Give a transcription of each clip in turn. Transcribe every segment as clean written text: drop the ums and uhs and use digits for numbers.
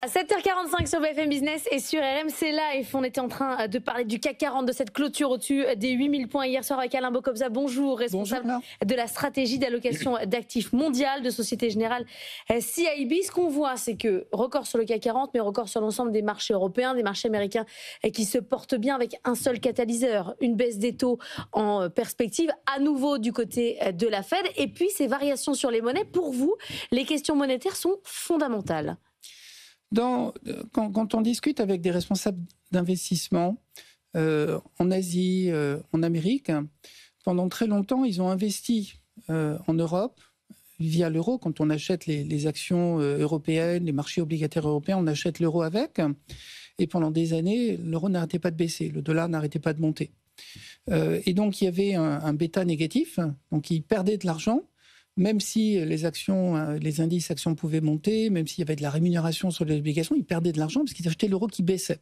À 7h45 sur BFM Business et sur RMC Live, on était en train de parler du CAC 40, de cette clôture au-dessus des 8000 points hier soir avec Alain Bocobza. Bonjour, responsable de la stratégie d'allocation d'actifs mondiale de Société Générale CIB. Ce qu'on voit, c'est que record sur le CAC 40, mais record sur l'ensemble des marchés européens, des marchés américains qui se portent bien avec un seul catalyseur, une baisse des taux en perspective, à nouveau du côté de la Fed. Et puis ces variations sur les monnaies, pour vous, les questions monétaires sont fondamentales. Quand on discute avec des responsables d'investissement en Asie, en Amérique, pendant très longtemps, ils ont investi en Europe via l'euro. Quand on achète les actions européennes, les marchés obligataires européens, on achète l'euro avec. Et pendant des années, l'euro n'arrêtait pas de baisser, le dollar n'arrêtait pas de monter. Et donc, il y avait un bêta négatif, donc ils perdaient de l'argent. Même si les indices actions pouvaient monter, même s'il y avait de la rémunération sur les obligations, ils perdaient de l'argent parce qu'ils achetaient l'euro qui baissait.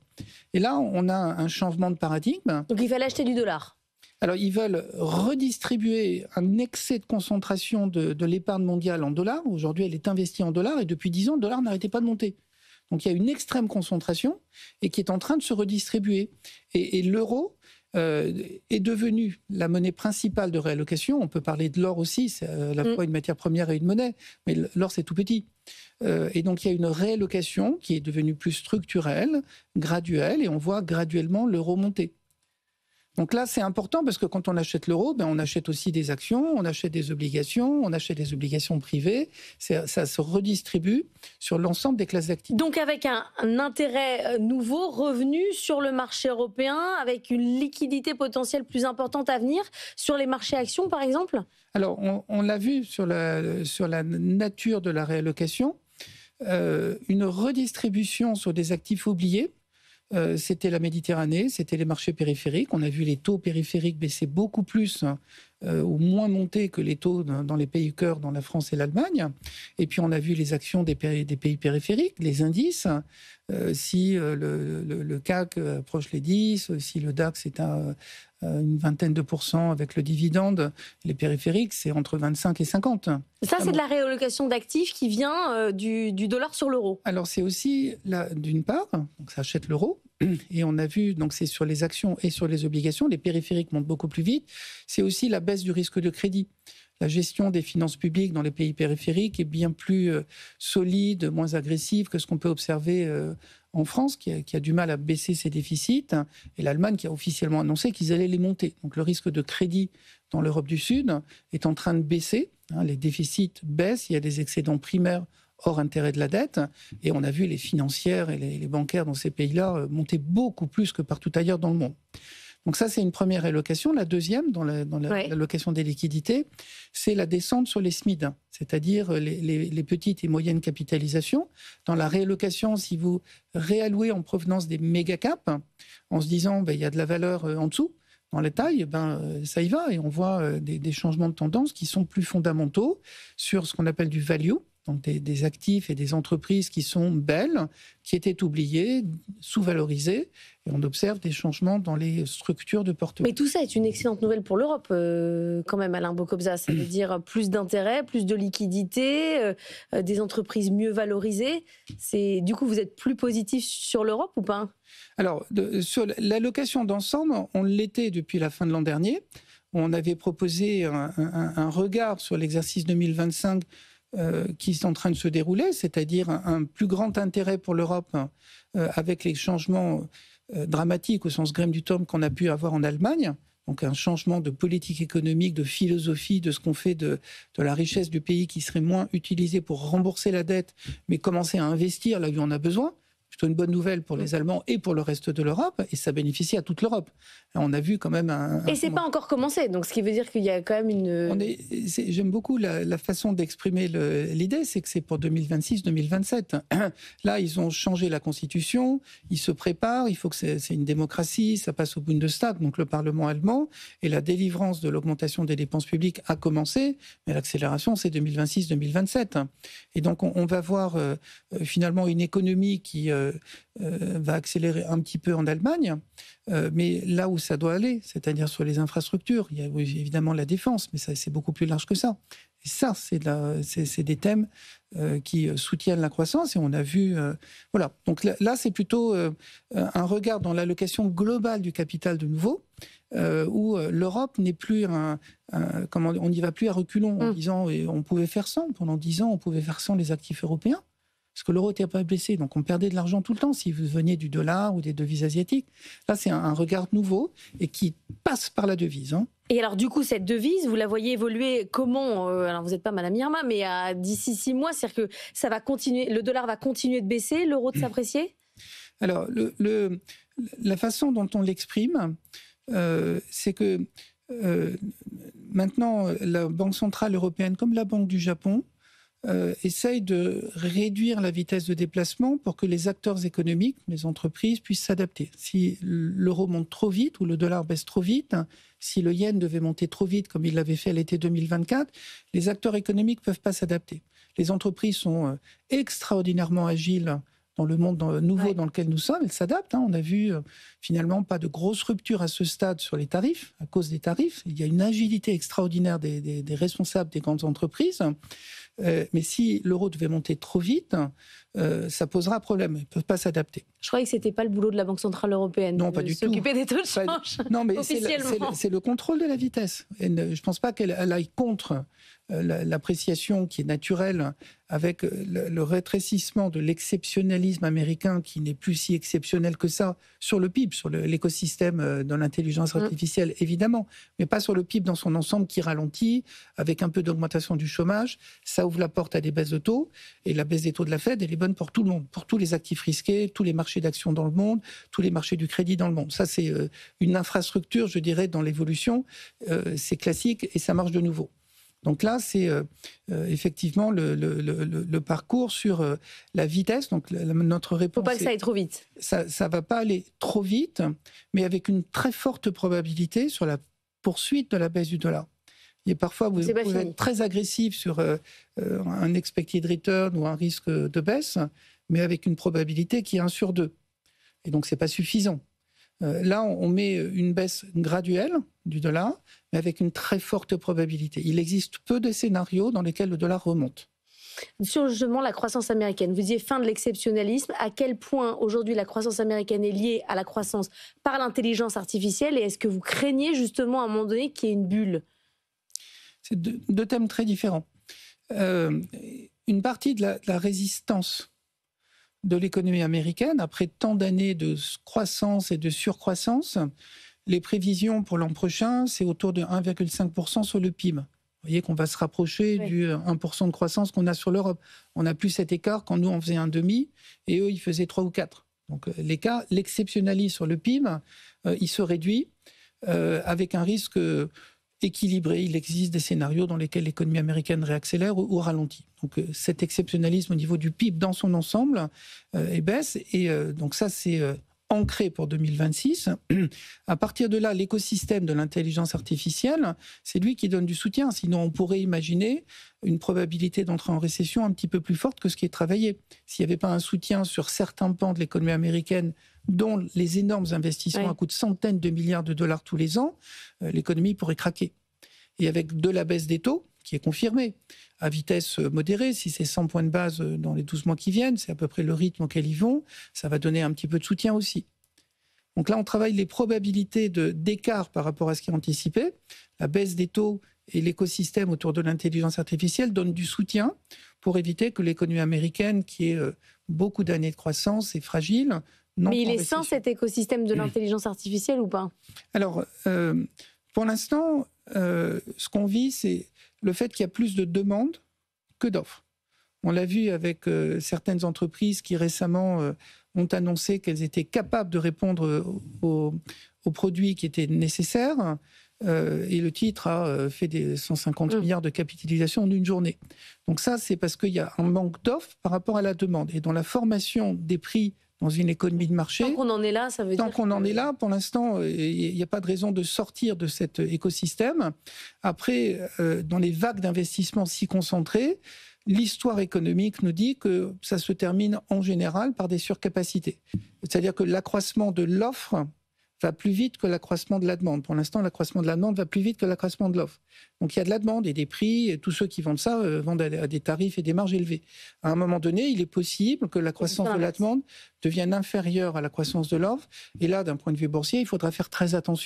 Et là, on a un changement de paradigme. Donc il fallait acheter du dollar. Alors, ils veulent redistribuer un excès de concentration de l'épargne mondiale en dollars. Aujourd'hui, elle est investie en dollars et depuis 10 ans, le dollar n'arrêtait pas de monter. Donc, il y a une extrême concentration et qui est en train de se redistribuer. Et l'euro est devenu la monnaie principale de réallocation. On peut parler de l'or aussi, c'est à la fois une matière première et une monnaie, mais l'or c'est tout petit. Et donc il y a une réallocation qui est devenue plus structurelle, graduelle, et on voit graduellement l'euro monter. Donc là, c'est important parce que quand on achète l'euro, on achète aussi des actions, on achète des obligations privées. Ça se redistribue sur l'ensemble des classes d'actifs. Donc avec un intérêt nouveau revenu sur le marché européen, avec une liquidité potentielle plus importante à venir sur les marchés actions, par exemple ? Alors, on l'a vu sur la nature de la réallocation, une redistribution sur des actifs oubliés. C'était la Méditerranée, c'était les marchés périphériques. On a vu les taux périphériques baisser beaucoup plus ou moins monter que les taux dans les pays cœurs, dans la France et l'Allemagne. Et puis on a vu les actions des pays périphériques, les indices. Si le CAC approche les 10, si le DAX est à une vingtaine de pourcents avec le dividende, les périphériques, c'est entre 25 et 50. Ça, c'est de la réallocation d'actifs qui vient du dollar sur l'euro. Alors, c'est aussi, d'une part, donc ça achète l'euro, et on a vu, donc c'est sur les actions et sur les obligations, les périphériques montent beaucoup plus vite. C'est aussi la baisse du risque de crédit. La gestion des finances publiques dans les pays périphériques est bien plus solide, moins agressive que ce qu'on peut observer en France, qui a du mal à baisser ses déficits, et l'Allemagne qui a officiellement annoncé qu'ils allaient les monter. Donc le risque de crédit dans l'Europe du Sud est en train de baisser. Les déficits baissent, il y a des excédents primaires hors intérêt de la dette, et on a vu les financières et les bancaires dans ces pays-là monter beaucoup plus que partout ailleurs dans le monde. Donc ça, c'est une première allocation. La deuxième, dans l'allocation des liquidités, c'est la descente sur les SMID, c'est-à-dire les petites et moyennes capitalisations. Dans la réallocation, si vous réallouez en provenance des méga-caps, en se disant il y a de la valeur en dessous, dans les tailles, ça y va. Et on voit des changements de tendance qui sont plus fondamentaux sur ce qu'on appelle du value, donc des actifs et des entreprises qui sont belles, qui étaient oubliées, sous-valorisées, et on observe des changements dans les structures de portefeuille. Mais tout ça est une excellente nouvelle pour l'Europe, quand même, Alain Bocobza. Ça veut dire plus d'intérêt, plus de liquidité, des entreprises mieux valorisées. Du coup, vous êtes plus positif sur l'Europe ou pas ? Alors, sur l'allocation d'ensemble, on l'était depuis la fin de l'an dernier. On avait proposé un regard sur l'exercice 2025 qui est en train de se dérouler, c'est-à-dire un plus grand intérêt pour l'Europe avec les changements dramatiques au sens grême du terme qu'on a pu avoir en Allemagne. Donc un changement de politique économique, de philosophie, de ce qu'on fait de la richesse du pays qui serait moins utilisée pour rembourser la dette, mais commencer à investir là où on a besoin. Plutôt une bonne nouvelle pour les Allemands et pour le reste de l'Europe, et ça bénéficie à toute l'Europe. On a vu quand même Et c'est pas encore commencé, donc ce qui veut dire qu'il y a quand même une... J'aime beaucoup la façon d'exprimer l'idée, c'est que c'est pour 2026-2027. Là, ils ont changé la Constitution, ils se préparent, il faut que c'est une démocratie, ça passe au Bundestag, donc le Parlement allemand, et la délivrance de l'augmentation des dépenses publiques a commencé, mais l'accélération, c'est 2026-2027. Et donc, on va voir finalement une économie qui va accélérer un petit peu en Allemagne, mais là où ça doit aller, c'est-à-dire sur les infrastructures. Il y a évidemment la défense, mais ça, c'est beaucoup plus large que ça. Et ça, c'est des thèmes qui soutiennent la croissance. Et on a vu... voilà. Donc là, c'est plutôt un regard dans l'allocation globale du capital de nouveau, où l'Europe n'est plus on n'y va plus à reculons en disant on pouvait faire 100. Pendant 10 ans, on pouvait faire 100 les actifs européens. Parce que l'euro n'était pas baissé, donc on perdait de l'argent tout le temps si vous veniez du dollar ou des devises asiatiques. Là, c'est un regard nouveau et qui passe par la devise. Et alors, du coup, cette devise, vous la voyez évoluer comment alors, vous n'êtes pas Madame Irma, mais d'ici 6 mois, c'est-à-dire que ça va continuer, le dollar va continuer de baisser, l'euro de s'apprécier ? Alors, la façon dont on l'exprime, c'est que maintenant, la Banque centrale européenne, comme la Banque du Japon, essaye de réduire la vitesse de déplacement pour que les acteurs économiques, les entreprises, puissent s'adapter. Si l'euro monte trop vite ou le dollar baisse trop vite, si le yen devait monter trop vite comme il l'avait fait à l'été 2024, les acteurs économiques ne peuvent pas s'adapter. Les entreprises sont extraordinairement agiles dans le monde nouveau dans lequel nous sommes, elles s'adaptent. On a vu finalement pas de grosses ruptures à ce stade sur les tarifs, à cause des tarifs. Il y a une agilité extraordinaire des responsables des grandes entreprises. Mais si l'euro devait monter trop vite, ça posera problème. Ils ne peuvent pas s'adapter. Je croyais que ce n'était pas le boulot de la Banque Centrale Européenne de s'occuper des taux de change. Non, mais c'est le contrôle de la vitesse. Et je ne pense pas qu'elle aille contre l'appréciation qui est naturelle avec le rétrécissement de l'exceptionnalisme américain qui n'est plus si exceptionnel que ça sur le PIB, sur l'écosystème de l'intelligence artificielle, évidemment, mais pas sur le PIB dans son ensemble qui ralentit avec un peu d'augmentation du chômage. Ça ouvre la porte à des baisses de taux et la baisse des taux de la Fed, elle est bonne pour tout le monde, pour tous les actifs risqués, tous les marchés d'actions dans le monde, tous les marchés du crédit dans le monde. Ça, c'est une infrastructure, je dirais, dans l'évolution. C'est classique et ça marche de nouveau. Donc là, c'est effectivement le parcours sur la vitesse. Donc notre réponse. Il ne faut pas que ça aille trop vite. Ça ne va pas aller trop vite, mais avec une très forte probabilité sur la poursuite de la baisse du dollar. Et parfois, vous pouvez être très agressif sur un expected return ou un risque de baisse, mais avec une probabilité qui est 1 sur 2. Et donc, ce n'est pas suffisant. Là, on met une baisse graduelle du dollar, mais avec une très forte probabilité. Il existe peu de scénarios dans lesquels le dollar remonte. Sur justement la croissance américaine, vous disiez fin de l'exceptionnalisme. À quel point aujourd'hui la croissance américaine est liée à la croissance par l'intelligence artificielle et est-ce que vous craignez justement à un moment donné qu'il y ait une bulle ? C'est deux thèmes très différents. Une partie de la résistance de l'économie américaine, après tant d'années de croissance et de surcroissance, les prévisions pour l'an prochain, c'est autour de 1,5% sur le PIB. Vous voyez qu'on va se rapprocher du 1% de croissance qu'on a sur l'Europe. On n'a plus cet écart quand nous, on faisait 1,5 et eux, ils faisaient 3 ou 4. Donc l'écart, l'exceptionnalisme sur le PIB, il se réduit avec un risque équilibré. Il existe des scénarios dans lesquels l'économie américaine réaccélère ou ralentit. Donc cet exceptionnalisme au niveau du PIB dans son ensemble baisse. Et donc ça, c'est ancré pour 2026. À partir de là, l'écosystème de l'intelligence artificielle, c'est lui qui donne du soutien. Sinon, on pourrait imaginer une probabilité d'entrer en récession un petit peu plus forte que ce qui est travaillé. S'il n'y avait pas un soutien sur certains pans de l'économie américaine, dont les énormes investissements à coût de centaines de milliards de dollars tous les ans, l'économie pourrait craquer. Et avec de la baisse des taux, qui est confirmée, à vitesse modérée, si c'est 100 points de base dans les 12 mois qui viennent, c'est à peu près le rythme auquel ils vont, ça va donner un petit peu de soutien aussi. Donc là, on travaille les probabilités d'écart par rapport à ce qui est anticipé. La baisse des taux et l'écosystème autour de l'intelligence artificielle donnent du soutien pour éviter que l'économie américaine, qui est beaucoup d'années de croissance, est fragile. Mais il est sain cet écosystème de l'intelligence artificielle ou pas ? Alors, pour l'instant, ce qu'on vit, c'est le fait qu'il y a plus de demandes que d'offres. On l'a vu avec certaines entreprises qui récemment ont annoncé qu'elles étaient capables de répondre aux produits qui étaient nécessaires. Et le titre a fait des 150 milliards de capitalisation en une journée. Donc ça, c'est parce qu'il y a un manque d'offres par rapport à la demande. Et dans la formation des prix dans une économie de marché... Tant qu'on en est là, ça veut dire... Tant qu'on en est là, pour l'instant, il n'y a pas de raison de sortir de cet écosystème. Après, dans les vagues d'investissement si concentrées, l'histoire économique nous dit que ça se termine en général par des surcapacités. C'est-à-dire que l'accroissement de l'offre va plus vite que l'accroissement de la demande. Pour l'instant, l'accroissement de la demande va plus vite que l'accroissement de l'offre. Donc il y a de la demande et des prix, et tous ceux qui vendent ça vendent à des tarifs et des marges élevés. À un moment donné, il est possible que la croissance de la demande devienne inférieure à la croissance de l'offre. Et là, d'un point de vue boursier, il faudra faire très attention.